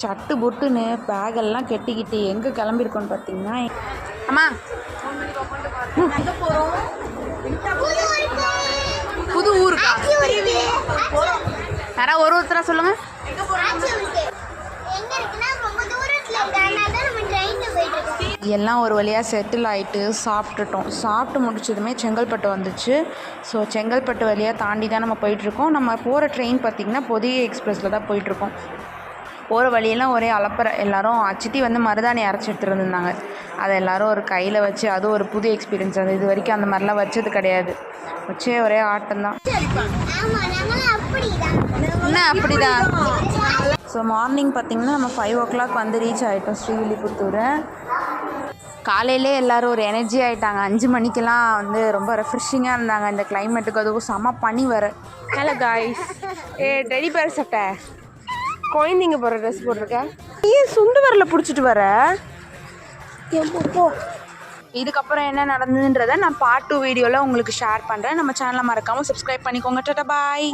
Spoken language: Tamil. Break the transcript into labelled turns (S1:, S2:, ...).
S1: சட்டு புட்டுன்னு பேகெல்லாம் கெட்டிக்கிட்டு எங்கே கிளம்பியிருக்கோன்னு பார்த்தீங்கன்னா, அம்மா புது ஊருக்கா? யாராவது ஒருத்தராக சொல்லுங்கள். எல்லாம் ஒரு வழியாக செட்டில் ஆகிட்டு சாப்பிட்டுட்டோம். சாப்பிட்டு முடிச்சதுமே செங்கல்பட்டு வந்துச்சு. ஸோ செங்கல்பட்டு வழியாக தாண்டி தான் நம்ம போயிட்டுருக்கோம். நம்ம போகிற ட்ரெயின் பார்த்திங்கன்னா பொதிகை எக்ஸ்பிரஸில் தான் போயிட்டுருக்கோம். போகிற வழியெல்லாம் ஒரே அலப்பறை. எல்லோரும் சித்தி வந்து மருதாணி அரைச்சி எடுத்துகிட்டு வந்திருந்தாங்க. அதை எல்லோரும் ஒரு கையில் வச்சு, அது ஒரு புது எக்ஸ்பீரியன்ஸ். அது இது வரைக்கும் அந்த மாதிரிலாம் வச்சது கிடையாது. வச்சே ஒரே ஆட்டம்தான். என்ன அப்படிதான். ஸோ மார்னிங் பார்த்திங்கன்னா நம்ம 5 o'clock வந்து ரீச் ஆகிட்டோம் ஸ்ரீவில்லிபுத்தூர். காலையிலே எல்லோரும் ஒரு எனர்ஜி ஆகிட்டாங்க. 5 மணிக்கெல்லாம் வந்து ரொம்ப ரெஃப்ரெஷிங்காக இருந்தாங்க இந்த கிளைமேட்டுக்கு. அதுவும் செம பனி வர.
S2: ஹலோ காய்ஸ், ரெடி பேர் சட்டை குழந்தைங்க போகிற ட்ரெஸ் போட்டிருக்கேன். ஏன் சுண்டு வரல பிடிச்சிட்டு வர?
S1: இதுக்கப்புறம் என்ன நடந்ததுன்றதை நான் பார்ட் 2 வீடியோவில் உங்களுக்கு ஷேர் பண்ணுறேன். நம்ம சேனலை மறக்காமல் சப்ஸ்கிரைப் பண்ணிக்கோங்க. டாடா பாய்.